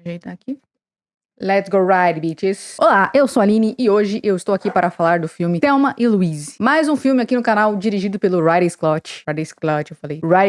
Ajeitar aqui. Let's go ride, bitches! Olá, eu sou a Aline e hoje eu estou aqui para falar do filme Thelma e Louise. Mais um filme aqui no canal dirigido pelo Ridley Scott. Ridley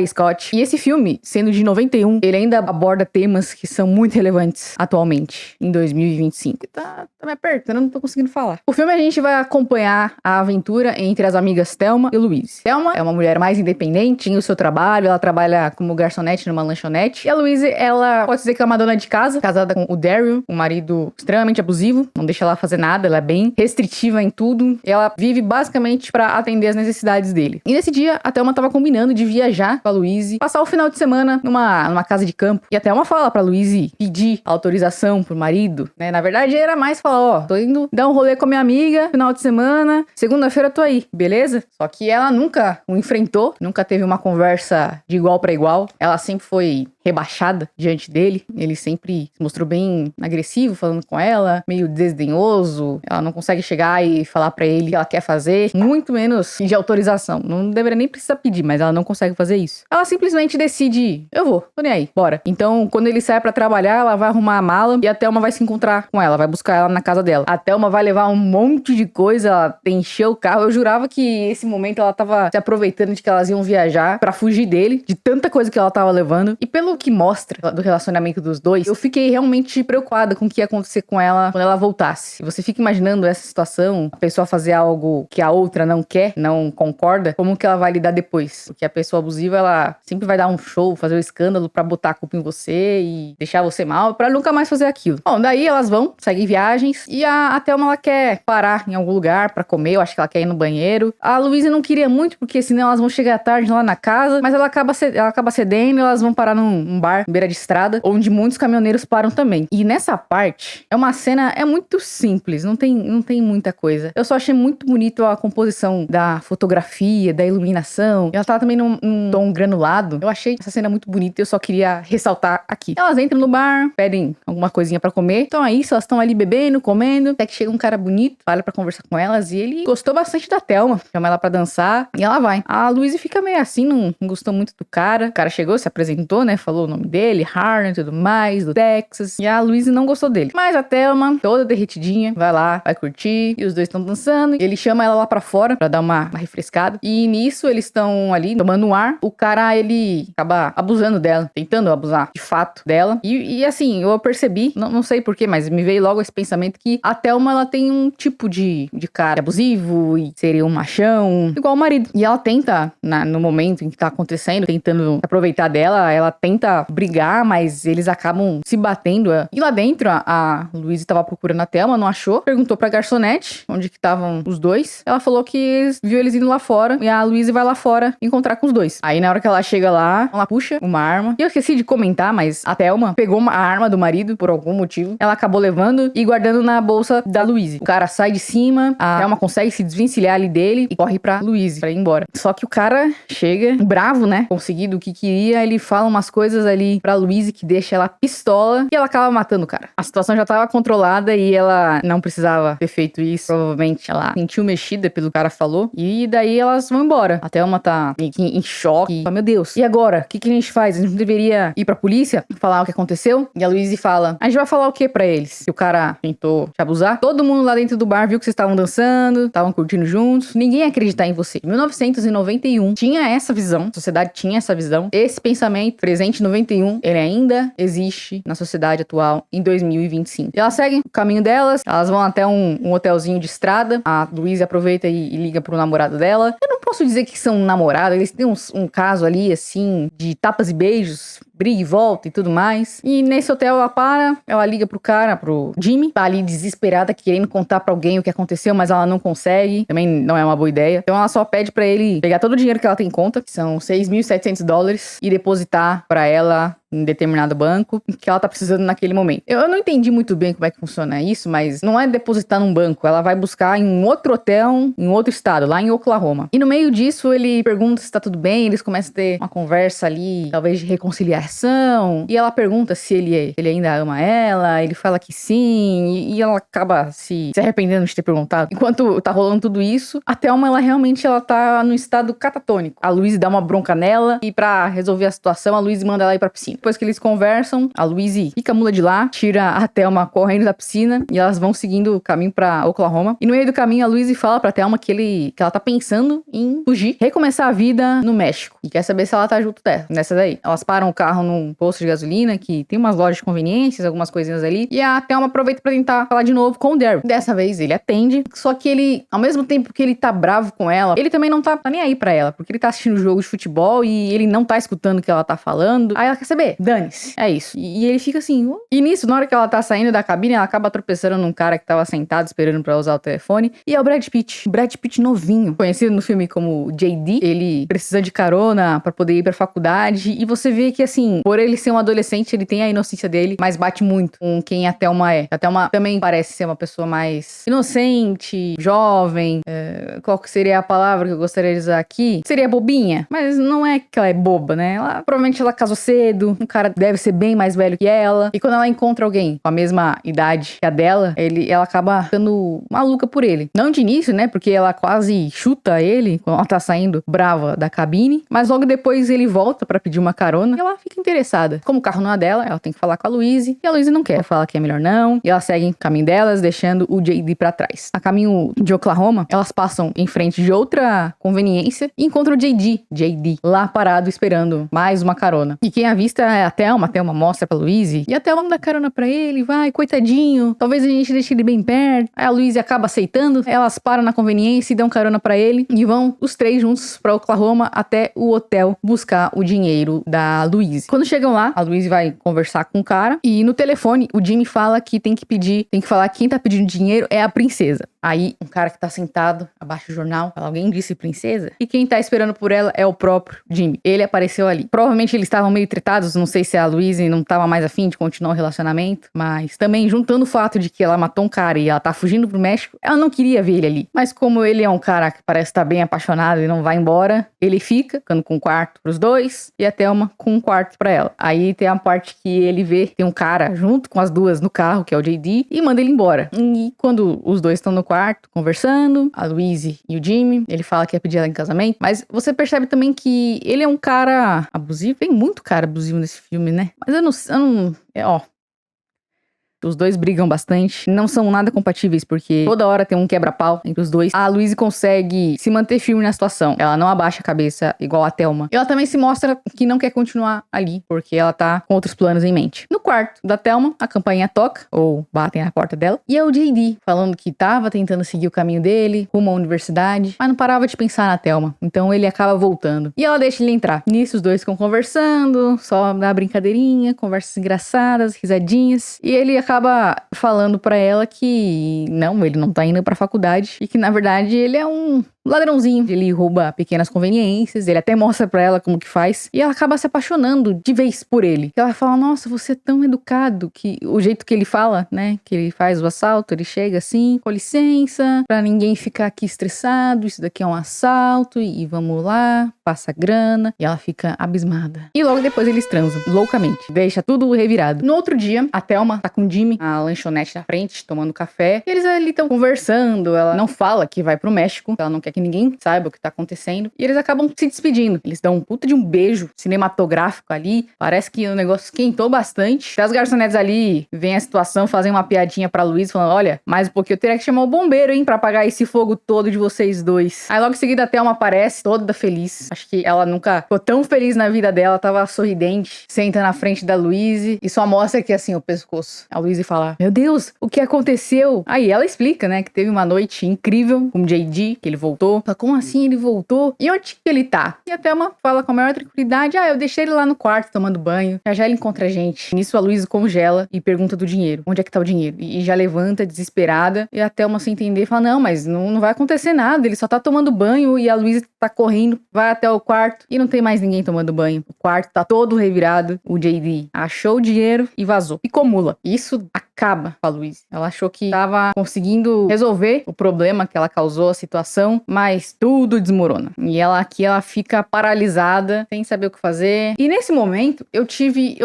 Scott. E esse filme, sendo de 91, ele ainda aborda temas que são muito relevantes atualmente, em 2025. Tá me apertando, eu não tô conseguindo falar. O filme a gente vai acompanhar a aventura entre as amigas Thelma e Louise. Thelma é uma mulher mais independente, tem o seu trabalho, ela trabalha como garçonete numa lanchonete. E a Louise, ela pode dizer que é uma dona de casa, casada com o Daryl, um marido extremamente abusivo, não deixa ela fazer nada, ela é bem restritiva em tudo. Ela vive basicamente pra atender as necessidades dele. E nesse dia, a Thelma tava combinando de viajar com a Louise, passar o final de semana numa casa de campo. E a Thelma fala pra Louise pedir autorização pro marido, né? Na verdade, era mais falar, ó, tô indo dar um rolê com a minha amiga, final de semana, segunda-feira eu tô aí, beleza? Só que ela nunca o enfrentou, nunca teve uma conversa de igual pra igual. Ela sempre foi rebaixada diante dele. Ele sempre se mostrou bem agressivo falando com ela, meio desdenhoso. Ela não consegue chegar e falar pra ele o que ela quer fazer, muito menos pedir autorização. Não deveria nem precisar pedir, mas ela não consegue fazer isso. Ela simplesmente decide, eu vou, tô nem aí, bora. Então, quando ele sai pra trabalhar, ela vai arrumar a mala e a Thelma vai se encontrar com ela, vai buscar ela na casa dela. A Thelma vai levar um monte de coisa, ela encheu o carro. Eu jurava que esse momento ela tava se aproveitando de que elas iam viajar pra fugir dele, de tanta coisa que ela tava levando. E pelo que mostra do relacionamento dos dois, eu fiquei realmente preocupada com o que ia acontecer com ela quando ela voltasse. Você fica imaginando essa situação, a pessoa fazer algo que a outra não quer, não concorda, como que ela vai lidar depois? Porque a pessoa abusiva, ela sempre vai dar um show, fazer um escândalo pra botar a culpa em você e deixar você mal, pra nunca mais fazer aquilo. Bom, daí elas vão, seguem viagens, e a Thelma, ela quer parar em algum lugar pra comer, eu acho que ela quer ir no banheiro. A Louise não queria muito, porque senão elas vão chegar tarde lá na casa, mas ela acaba cedendo e elas vão parar num bar, beira de estrada, onde muitos caminhoneiros param também. E nessa parte, é uma cena, é muito simples, não tem muita coisa. Eu só achei muito bonito a composição da fotografia, da iluminação. Ela tava também num tom granulado. Eu achei essa cena muito bonita e eu só queria ressaltar aqui. Elas entram no bar, pedem alguma coisinha pra comer. Então é isso, elas estão ali bebendo, comendo. Até que chega um cara bonito, fala pra conversar com elas e ele gostou bastante da Thelma. Chama ela pra dançar e ela vai. A Louise fica meio assim, não gostou muito do cara. O cara chegou, se apresentou, né? Falou o nome dele, Harlan e tudo mais, do Texas. E a Louise não gostou dele. Mas a Thelma, toda derretidinha, vai lá, vai curtir. E os dois estão dançando. E ele chama ela lá pra fora pra dar uma refrescada. E nisso eles estão ali tomando um ar. O cara, ele acaba abusando dela, tentando abusar de fato dela. E assim, eu percebi, não sei porquê, mas me veio logo esse pensamento que a Thelma, ela tem um tipo de cara abusivo e seria um machão, igual o marido. E ela tenta, no momento em que tá acontecendo, tentando aproveitar dela, ela tenta brigar, mas eles acabam se batendo. E lá dentro, a Louise tava procurando a Thelma, não achou. Perguntou pra garçonete onde que estavam os dois. Ela falou que viu eles indo lá fora. E a Louise vai lá fora encontrar com os dois. Aí na hora que ela chega lá, ela puxa uma arma. E eu esqueci de comentar, mas a Thelma pegou a arma do marido por algum motivo. Ela acabou levando e guardando na bolsa da Louise. O cara sai de cima, a Thelma consegue se desvencilhar ali dele e corre pra Louise, pra ir embora. Só que o cara chega, bravo, né? Conseguido o que queria, ele fala umas coisas ali pra Louise que deixa ela pistola e ela acaba matando o cara. A situação já tava controlada e ela não precisava ter feito isso. Provavelmente ela sentiu mexida pelo que o cara falou. E daí elas vão embora. A Thelma tá em choque. Fala, meu Deus, e agora? O que a gente faz? A gente não deveria ir pra polícia? Falar o que aconteceu? E a Louise fala, a gente vai falar o que pra eles? Que o cara tentou te abusar? Todo mundo lá dentro do bar viu que vocês estavam dançando, estavam curtindo juntos. Ninguém ia acreditar em você. Em 1991, tinha essa visão. A sociedade tinha essa visão. Esse pensamento, presente em 91, ele ainda existe na sociedade atual em 2025. E elas seguem o caminho delas, elas vão até um hotelzinho de estrada. A Louise aproveita e liga pro namorado dela. Eu não posso dizer que são namorados, eles têm um caso ali, assim, de tapas e beijos, briga e volta e tudo mais. E nesse hotel ela liga pro cara, pro Jimmy, tá ali desesperada, querendo contar pra alguém o que aconteceu, mas ela não consegue. Também não é uma boa ideia. Então ela só pede pra ele pegar todo o dinheiro que ela tem em conta, que são $6.700, e depositar pra ela em determinado banco que ela tá precisando naquele momento. Eu não entendi muito bem como é que funciona isso, mas não é depositar num banco, ela vai buscar em um outro hotel, em outro estado, lá em Oklahoma. E no meio disso, ele pergunta se tá tudo bem, eles começam a ter uma conversa ali, talvez de reconciliação coração. E ela pergunta se ele ainda ama ela. Ele fala que sim. E ela acaba se arrependendo de ter perguntado. Enquanto tá rolando tudo isso, a Thelma, ela realmente tá num estado catatônico. A Louise dá uma bronca nela. E pra resolver a situação, a Louise manda ela ir pra piscina. Depois que eles conversam, a Louise fica a mula de lá, tira a Thelma correndo da piscina. E elas vão seguindo o caminho pra Oklahoma. E no meio do caminho, a Louise fala pra Thelma que ela tá pensando em fugir, recomeçar a vida no México. E quer saber se ela tá junto dela, nessa daí. Elas param o carro num posto de gasolina, que tem umas lojas de conveniências, algumas coisinhas ali. E a Thelma aproveita pra tentar falar de novo com o Daryl. Dessa vez, ele atende. Só que ele, ao mesmo tempo que ele tá bravo com ela, ele também não tá nem aí pra ela. Porque ele tá assistindo o jogo de futebol e ele não tá escutando o que ela tá falando. Aí ela quer saber, dane-se. É isso. E ele fica assim... "Oh." E nisso, na hora que ela tá saindo da cabine, ela acaba tropeçando num cara que tava sentado esperando pra usar o telefone. E é o Brad Pitt. Brad Pitt novinho. Conhecido no filme como JD. Ele precisa de carona pra poder ir pra faculdade. E você vê que, assim, por ele ser um adolescente, ele tem a inocência dele, mas bate muito com quem a Thelma é. A Thelma também parece ser uma pessoa mais inocente, jovem. Qual que seria a palavra que eu gostaria de usar aqui? Seria bobinha. Mas não é que ela é boba, né? Provavelmente ela casou cedo. Um cara deve ser bem mais velho que ela. E quando ela encontra alguém com a mesma idade que a dela, ela acaba ficando maluca por ele. Não de início, né? Porque ela quase chuta ele quando ela tá saindo brava da cabine. Mas logo depois ele volta pra pedir uma carona e ela fica interessada. Como o carro não é dela, ela tem que falar com a Louise. E a Louise não quer. Ela fala que é melhor não. E elas seguem o caminho delas, deixando o JD pra trás. A caminho de Oklahoma, elas passam em frente de outra conveniência e encontram o JD, lá parado esperando mais uma carona. E quem avista é a Thelma. A Thelma mostra pra Louise. E a Thelma dá carona pra ele. Vai, coitadinho. Talvez a gente deixe ele bem perto. Aí a Louise acaba aceitando. Elas param na conveniência e dão carona pra ele. E vão os três juntos pra Oklahoma até o hotel buscar o dinheiro da Louise. Quando chegam lá, a Louise vai conversar com o cara. E no telefone, o Jimmy fala que tem que falar que quem tá pedindo dinheiro é a princesa. Aí, um cara que tá sentado abaixo do jornal fala, alguém disse princesa? E quem tá esperando por ela é o próprio Jimmy. Ele apareceu ali. Provavelmente eles estavam meio tretados, não sei se a Louise não tava mais afim de continuar o relacionamento, mas também juntando o fato de que ela matou um cara e ela tá fugindo pro México, ela não queria ver ele ali. Mas como ele é um cara que parece estar bem apaixonado e não vai embora, ele fica, ficando com um quarto pros dois e a Thelma com um quarto pra ela. Aí tem a parte que ele vê, tem um cara junto com as duas no carro, que é o JD, e manda ele embora. E quando os dois estão no quarto, conversando, a Louise e o Jimmy, ele fala que ia pedir ela em casamento, mas você percebe também que ele é um cara abusivo, tem muito cara abusivo nesse filme, né? Mas eu não os dois brigam bastante, não são nada compatíveis, porque toda hora tem um quebra-pau entre os dois. A Louise consegue se manter firme na situação. Ela não abaixa a cabeça igual a Thelma. E ela também se mostra que não quer continuar ali, porque ela tá com outros planos em mente. No quarto da Thelma, a campainha toca, ou batem na porta dela, e é o JD falando que tava tentando seguir o caminho dele, rumo à universidade, mas não parava de pensar na Thelma. Então ele acaba voltando. E ela deixa ele entrar. Nisso, os dois ficam conversando, só na brincadeirinha, conversas engraçadas, risadinhas, e ele acaba falando pra ela que não, ele não tá indo pra faculdade e que na verdade ele é um ladrãozinho. Ele rouba pequenas conveniências, ele até mostra pra ela como que faz e ela acaba se apaixonando de vez por ele. Ela fala, nossa, você é tão educado, que o jeito que ele fala, né, que ele faz o assalto, ele chega assim, com licença, pra ninguém ficar aqui estressado, isso daqui é um assalto e vamos lá, passa grana, e ela fica abismada. E logo depois eles transam, loucamente, deixa tudo revirado. No outro dia, a Thelma tá com o Jimmy, a lanchonete na frente, tomando café, e eles ali estão conversando, ela não fala que vai pro México, ela não quer que ninguém saiba o que tá acontecendo, e eles acabam se despedindo. Eles dão um puta de um beijo cinematográfico ali, parece que o negócio esquentou bastante. As garçonetes ali veem a situação, fazem uma piadinha pra Louise, falando, olha, mais um pouquinho eu teria que chamar o bombeiro, hein, pra apagar esse fogo todo de vocês dois. Aí logo em seguida a Thelma aparece, toda feliz. Acho que ela nunca ficou tão feliz na vida dela, tava sorridente, senta na frente da Louise e só mostra que assim, o pescoço. A Louise fala, meu Deus, o que aconteceu? Aí ela explica, né, que teve uma noite incrível com o JD, que ele voltou. Fala, como assim ele voltou? E onde que ele tá? E a Thelma fala com a maior tranquilidade, eu deixei ele lá no quarto tomando banho, já ele encontra a gente. Nisso a Louise congela e pergunta do dinheiro. Onde é que tá o dinheiro? E já levanta desesperada e a Thelma sem entender fala, não, mas não vai acontecer nada, ele só tá tomando banho e a Louise tá correndo, vai até o quarto e não tem mais ninguém tomando banho. O quarto tá todo revirado, o JD achou o dinheiro e vazou. Ficou mula. Isso acaba com a Louise. Ela achou que tava conseguindo resolver o problema que ela causou, a situação, mas tudo desmorona. E ela fica paralisada, sem saber o que fazer. E nesse momento, eu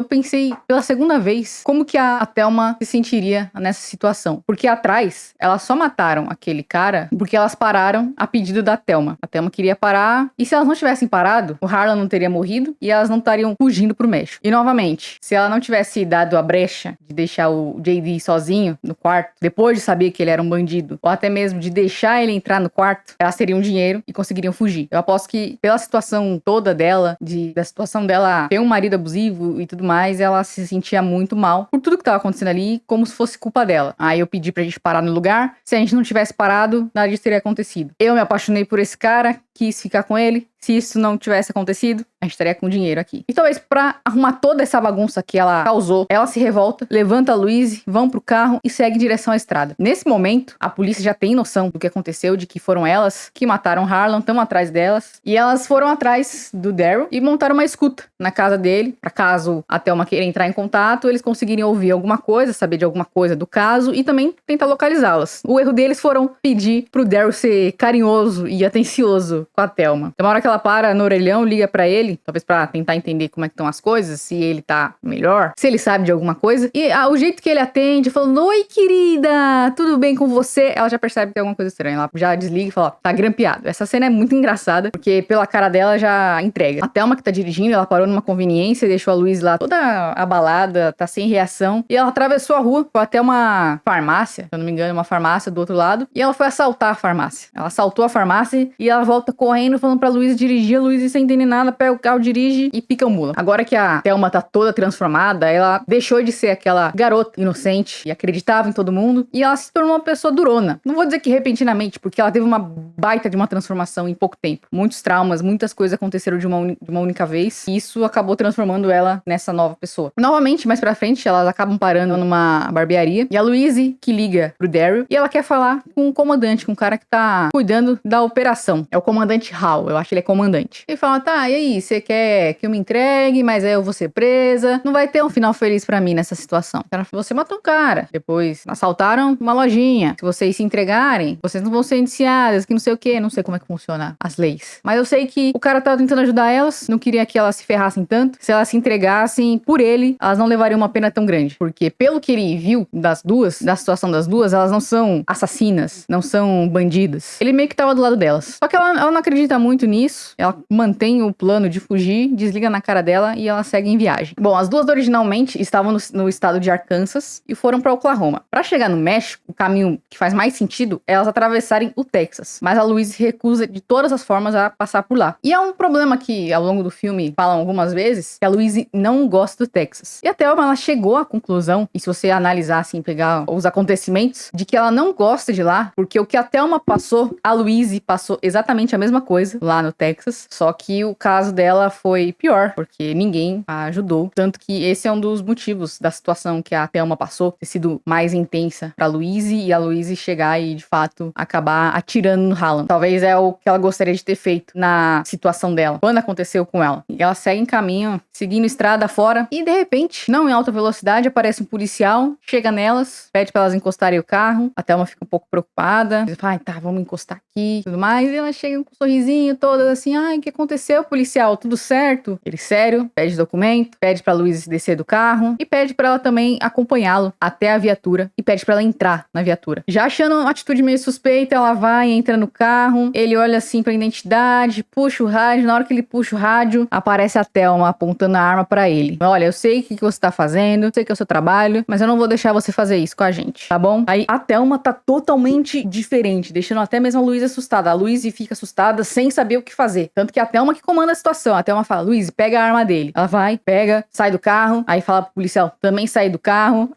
pensei pela segunda vez como que a Thelma se sentiria nessa situação. Porque atrás, elas só mataram aquele cara porque elas pararam a pedido da Thelma. A Thelma queria parar, e se elas não tivessem parado, o Harlan não teria morrido e elas não estariam fugindo pro México. E novamente, se ela não tivesse dado a brecha de deixar o JD sozinho no quarto, depois de saber que ele era um bandido, ou até mesmo de deixar ele entrar no quarto, elas teriam dinheiro e conseguiriam fugir. Eu aposto que pela situação toda dela, da situação dela ter um marido abusivo e tudo mais, ela se sentia muito mal por tudo que tava acontecendo ali, como se fosse culpa dela. Aí eu pedi pra gente parar no lugar. Se a gente não tivesse parado, nada disso teria acontecido. Eu me apaixonei por esse cara, quis ficar com ele. Se isso não tivesse acontecido, a gente estaria com dinheiro aqui. E talvez pra arrumar toda essa bagunça que ela causou, ela se revolta, levanta a Louise, vão pro carro e segue em direção à estrada. Nesse momento, a polícia já tem noção do que aconteceu, de que foram elas que mataram Harlan, estão atrás delas. E elas foram atrás do Daryl e montaram uma escuta na casa dele, pra caso a Thelma queira entrar em contato, eles conseguirem ouvir alguma coisa, saber de alguma coisa do caso e também tentar localizá-las. O erro deles foram pedir pro Daryl ser carinhoso e atencioso com a Thelma. Então, na hora que ela para no orelhão, liga pra ele, talvez pra tentar entender como é que estão as coisas, se ele tá melhor, se ele sabe de alguma coisa. E o jeito que ele atende, falando, oi, querida, tudo bem com você? Ela já percebe que tem alguma coisa estranha. Ela já desliga e fala, ó, tá grampeado. Essa cena é muito engraçada, porque pela cara dela já entrega. A Thelma que tá dirigindo, ela parou numa conveniência, deixou a Louise lá toda abalada, tá sem reação. E ela atravessou a rua, foi até uma farmácia, se eu não me engano, uma farmácia do outro lado. E ela foi assaltar a farmácia. Ela assaltou a farmácia e ela volta correndo, falando pra Louise dirigir. A Louise sem entender nada, pega o carro, dirige e pica o mula. Agora que a Thelma tá toda transformada, ela deixou de ser aquela garota inocente e acreditava em todo mundo, e ela se tornou uma pessoa durona. Não vou dizer que repentinamente, porque ela teve uma baita de uma transformação em pouco tempo. Muitos traumas, muitas coisas aconteceram de uma única vez, e isso acabou transformando ela nessa nova pessoa. Novamente, mais pra frente, elas acabam parando numa barbearia, e a Louise que liga pro Daryl, e ela quer falar com o comandante, com o cara que tá cuidando da operação. É o comandante Hall, eu acho que ele é comandante. Ele fala, tá, e aí, você quer que eu me entregue, mas aí eu vou ser presa? Não vai ter um final feliz pra mim nessa situação. Ela falou, você matou um cara. Depois, assaltaram uma lojinha. Se vocês se entregarem, vocês não vão ser indiciadas, que não sei o quê. Não sei como é que funciona as leis. Mas eu sei que o cara tava tentando ajudar elas, não queria que elas se ferrassem tanto. Se elas se entregassem por ele, elas não levariam uma pena tão grande. Porque pelo que ele viu das duas, da situação das duas, elas não são assassinas, não são bandidas. Ele meio que tava do lado delas. Só que ela não acredita muito nisso. Ela mantém o plano de fugir, desliga na cara dela e ela segue em viagem. Bom, as duas originalmente estavam no estado de Arkansas e foram pra Oklahoma. Pra chegar no México, o caminho que faz mais sentido é elas atravessarem o Texas. Mas a Louise recusa de todas as formas a passar por lá. E é um problema que ao longo do filme falam algumas vezes, que a Louise não gosta do Texas. E a Thelma, ela chegou à conclusão, e se você analisar assim, pegar os acontecimentos, de que ela não gosta de lá, porque o que a Thelma passou, a Louise passou exatamente a mesma coisa lá no Texas, só que o caso dela foi pior, porque ninguém a ajudou. Tanto que esse é um dos motivos da situação que a Thelma passou, ter sido mais intensa pra Louise, e a Louise chegar e, de fato, acabar atirando no Harlan. Talvez é o que ela gostaria de ter feito na situação dela, quando aconteceu com ela. E ela segue em caminho, seguindo estrada fora, e de repente, não em alta velocidade, aparece um policial, chega nelas, pede pra elas encostarem o carro. A Thelma fica um pouco preocupada, diz, ai, tá, vamos encostar aqui, tudo mais, e ela chega com um sorrisinho, toda assim, ai, o que aconteceu, policial? Tudo certo? Ele, sério, pede documento, pede pra Louise descer do carro, e pede pra ela também acompanhá-lo até a viatura, e pede pra ela entrar na viatura. Já achando uma atitude meio suspeita, ela vai, entra no carro, ele olha assim pra identidade, puxa o rádio, na hora que ele puxa o rádio, aparece a Thelma apontando a arma pra ele. Olha, eu sei o que você tá fazendo, eu sei que é o seu trabalho, mas eu não vou deixar você fazer isso com a gente, tá bom? Aí a Thelma tá totalmente diferente, deixando até mesmo a Louise assustada. A Louise fica assustada sem saber o que fazer. Tanto que a Thelma que comanda a situação. A Thelma fala, Louise, pega a arma dele. Ela vai, pega, sai do carro, aí fala pro policial, também sai do carro,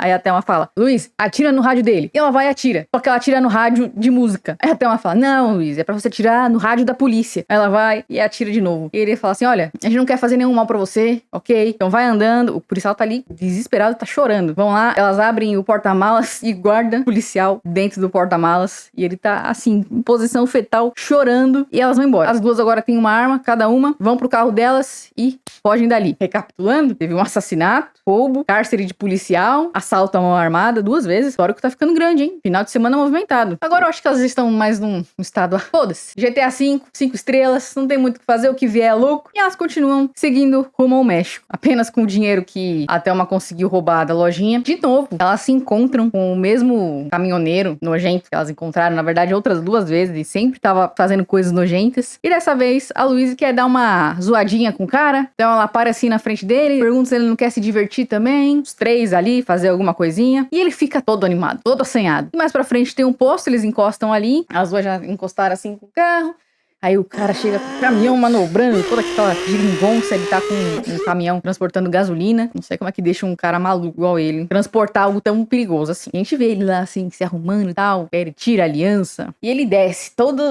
Aí a Thelma fala, Luiz, atira no rádio dele. E ela vai e atira. Só que ela atira no rádio de música. Aí a Thelma fala, não, Luiz, é pra você atirar no rádio da polícia. Aí ela vai e atira de novo. E ele fala assim, olha, a gente não quer fazer nenhum mal pra você, ok? Então vai andando. O policial tá ali desesperado, tá chorando. Vão lá, elas abrem o porta-malas e guardam o policial dentro do porta-malas. E ele tá, assim, em posição fetal, chorando. E elas vão embora. As duas agora têm uma arma, cada uma, vão pro carro delas e fogem dali. Recapitulando, teve um assassinato, roubo, cárcere de policial, assassinato assalto à mão armada 2 vezes. O histórico tá ficando grande, hein? Final de semana movimentado. Agora eu acho que elas estão mais num estado... Foda-se. GTA V, 5 estrelas, não tem muito o que fazer, o que vier é lucro. E elas continuam seguindo rumo ao México. Apenas com o dinheiro que a Thelma conseguiu roubar da lojinha. De novo, elas se encontram com o mesmo caminhoneiro nojento que elas encontraram, na verdade, outras 2 vezes. E sempre tava fazendo coisas nojentas. E dessa vez, a Louise quer dar uma zoadinha com o cara. Então ela para assim na frente dele, pergunta se ele não quer se divertir também. Os 3 ali, fazer alguma coisinha. E ele fica todo animado, todo assanhado. E mais pra frente tem um posto, eles encostam ali. As 2 já encostaram assim com o carro. Aí o cara chega com o caminhão manobrando, toda aquela geringonça, ele tá com um caminhão transportando gasolina. Não sei como é que deixa um cara maluco igual ele transportar algo tão perigoso assim. A gente vê ele lá assim, se arrumando e tal, ele tira a aliança e ele desce, todo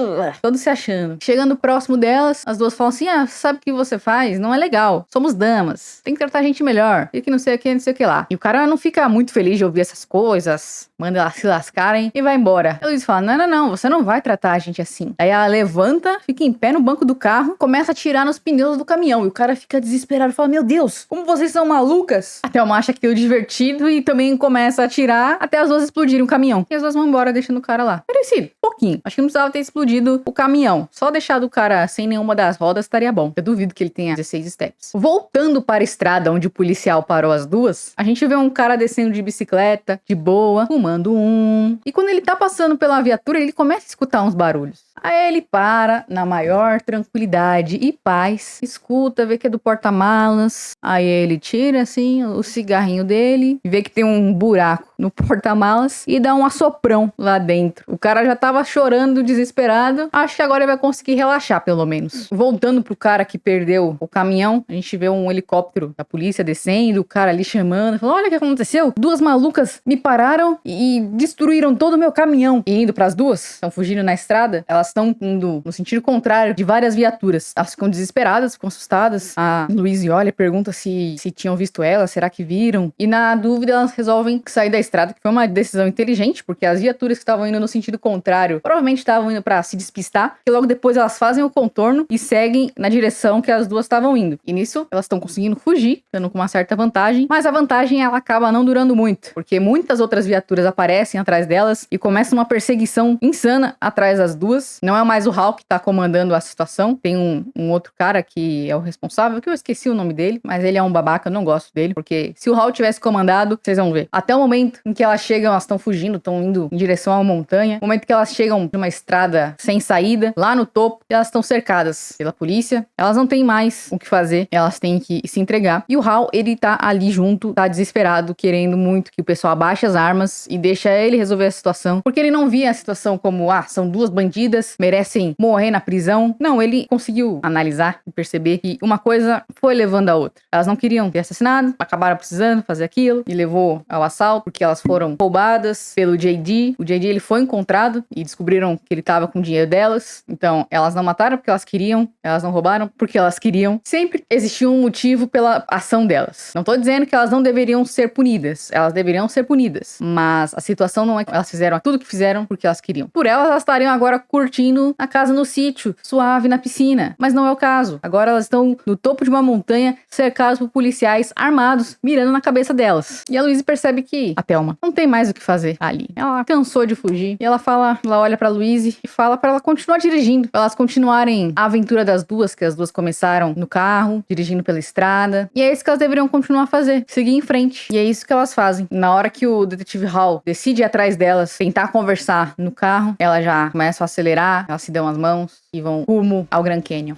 se achando. Chegando próximo delas, as 2 falam assim, sabe o que você faz? Não é legal, somos damas, tem que tratar a gente melhor, e que não sei o que, não sei o que lá. E o cara não fica muito feliz de ouvir essas coisas, manda elas se lascarem e vai embora. A Luiz fala, não, você não vai tratar a gente assim. Aí ela levanta, fica em pé no banco do carro, começa a tirar nos pneus do caminhão. E o cara fica desesperado, fala, meu Deus, como vocês são malucas? A Thelma acha aquilo divertido e também começa a atirar até as 2 explodirem o caminhão. E as 2 vão embora, deixando o cara lá. Merecido, pouquinho. Acho que não precisava ter explodido o caminhão. Só deixado o cara sem nenhuma das rodas estaria bom. Eu duvido que ele tenha 16 steps. Voltando para a estrada onde o policial parou as 2, a gente vê um cara descendo de bicicleta, de boa, fumando um. E quando ele tá passando pela viatura, ele começa a escutar uns barulhos. Aí ele para na maior tranquilidade e paz, escuta, vê que é do porta-malas. Aí ele tira assim o cigarrinho dele, vê que tem um buraco no porta-malas e dá um assoprão lá dentro. O cara já tava chorando, desesperado. Acho que agora ele vai conseguir relaxar, pelo menos. Voltando pro cara que perdeu o caminhão, a gente vê um helicóptero da polícia descendo, o cara ali chamando, falando, olha o que aconteceu, 2 malucas me pararam e destruíram todo o meu caminhão. E indo pras 2, estão fugindo na estrada, elas estão indo no sentido contrário de várias viaturas. Elas ficam desesperadas, ficam assustadas. A Louise olha e pergunta se tinham visto ela, será que viram? E na dúvida elas resolvem sair da estrada, que foi uma decisão inteligente, porque as viaturas que estavam indo no sentido contrário provavelmente estavam indo pra se despistar, e logo depois elas fazem o contorno e seguem na direção que as 2 estavam indo. E nisso elas estão conseguindo fugir, dando com uma certa vantagem, mas a vantagem ela acaba não durando muito, porque muitas outras viaturas aparecem atrás delas e começa uma perseguição insana atrás das 2. Não é mais o Hal que tá comandando a situação, tem um outro cara que é o responsável, que eu esqueci o nome dele, mas ele é um babaca, eu não gosto dele, porque se o Hal tivesse comandado, vocês vão ver. Até o momento em que elas chegam, elas estão fugindo, estão indo em direção a uma montanha, no momento que elas chegam de uma estrada sem saída, lá no topo, elas estão cercadas pela polícia, elas não têm mais o que fazer, elas têm que se entregar, e o Hal, ele tá ali junto, tá desesperado, querendo muito que o pessoal abaixe as armas e deixa ele resolver a situação, porque ele não via a situação como, são 2 bandidas, merecem morrer na prisão. Não, ele conseguiu analisar e perceber que uma coisa foi levando a outra. Elas não queriam ter assassinado, acabaram precisando fazer aquilo e levou ao assalto porque elas foram roubadas pelo JD. O JD, ele foi encontrado e descobriram que ele tava com o dinheiro delas. Então, elas não mataram porque elas queriam, elas não roubaram porque elas queriam. Sempre existiu um motivo pela ação delas. Não tô dizendo que elas não deveriam ser punidas. Elas deveriam ser punidas. Mas a situação não é que elas fizeram tudo que fizeram porque elas queriam. Por elas estariam agora curtindo a casa no sítio, suave na piscina. Mas não é o caso. Agora elas estão no topo de uma montanha, cercadas por policiais armados, mirando na cabeça delas. E a Louise percebe que a Thelma não tem mais o que fazer ali. Ela cansou de fugir. E ela olha pra Louise e fala pra ela continuar dirigindo. Pra elas continuarem a aventura das 2, que as 2 começaram no carro, dirigindo pela estrada. E é isso que elas deveriam continuar a fazer. Seguir em frente. E é isso que elas fazem. Na hora que o detetive Hall decide ir atrás delas, tentar conversar no carro, ela já começa a acelerar, elas se dão as mãos e vão rumo ao Grand Canyon.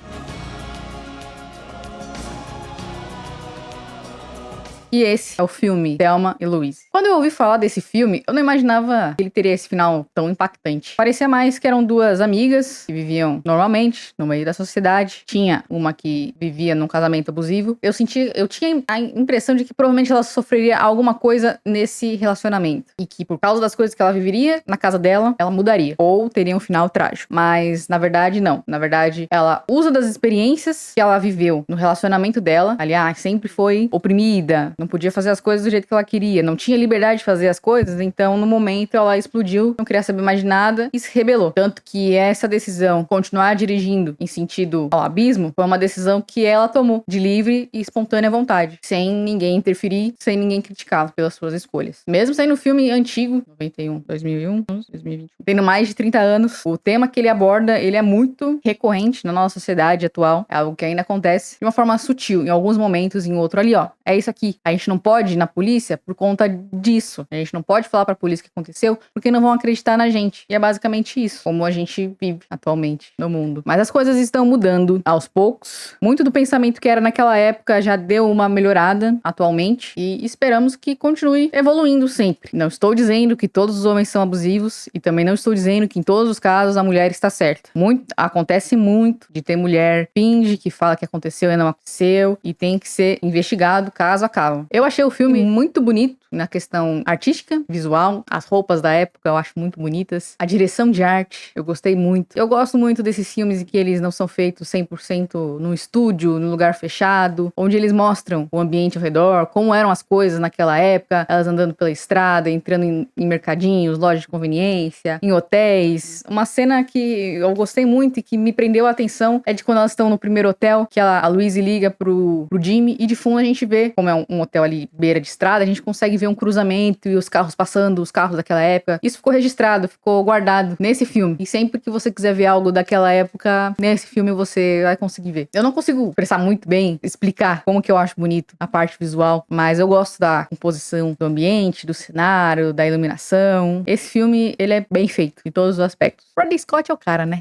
E esse é o filme Thelma e Louise. Quando eu ouvi falar desse filme, eu não imaginava que ele teria esse final tão impactante. Parecia mais que eram 2 amigas que viviam normalmente no meio da sociedade. Tinha uma que vivia num casamento abusivo. Eu tinha a impressão de que provavelmente ela sofreria alguma coisa nesse relacionamento. E que por causa das coisas que ela viveria na casa dela, ela mudaria. Ou teria um final trágico. Mas, na verdade, não. Na verdade, ela usa das experiências que ela viveu no relacionamento dela. Aliás, sempre foi oprimida, não podia fazer as coisas do jeito que ela queria, não tinha liberdade de fazer as coisas, então no momento ela explodiu, não queria saber mais de nada e se rebelou. Tanto que essa decisão, continuar dirigindo em sentido ao abismo, foi uma decisão que ela tomou de livre e espontânea vontade, sem ninguém interferir, sem ninguém criticá-la pelas suas escolhas. Mesmo sendo um filme antigo, 91, 2001, 2021, tendo mais de 30 anos, o tema que ele aborda, ele é muito recorrente na nossa sociedade atual, é algo que ainda acontece de uma forma sutil, em alguns momentos, em outro ali, ó. É isso aqui. A gente não pode ir na polícia por conta disso. A gente não pode falar pra polícia o que aconteceu, porque não vão acreditar na gente. E é basicamente isso, como a gente vive atualmente no mundo. Mas as coisas estão mudando aos poucos. Muito do pensamento que era naquela época já deu uma melhorada atualmente e esperamos que continue evoluindo sempre. Não estou dizendo que todos os homens são abusivos e também não estou dizendo que em todos os casos a mulher está certa. Acontece muito de ter mulher finge que fala que aconteceu e não aconteceu e tem que ser investigado caso a caso. Eu achei o filme muito bonito na questão artística, visual, as roupas da época eu acho muito bonitas, a direção de arte eu gostei muito. Eu gosto muito desses filmes em que eles não são feitos 100% no estúdio, no lugar fechado, onde eles mostram o ambiente ao redor, como eram as coisas naquela época, elas andando pela estrada, entrando em mercadinhos, lojas de conveniência, em hotéis. Uma cena que eu gostei muito e que me prendeu a atenção é de quando elas estão no primeiro hotel, que a Louise liga pro Jimmy e de fundo a gente vê, como é um hotel ali beira de estrada, a gente consegue ver um cruzamento e os carros passando, os carros daquela época. Isso ficou registrado, ficou guardado nesse filme. E sempre que você quiser ver algo daquela época, nesse filme você vai conseguir ver. Eu não consigo expressar muito bem, explicar como que eu acho bonito a parte visual, mas eu gosto da composição do ambiente, do cenário, da iluminação. Esse filme, ele é bem feito em todos os aspectos. Ridley Scott é o cara, né?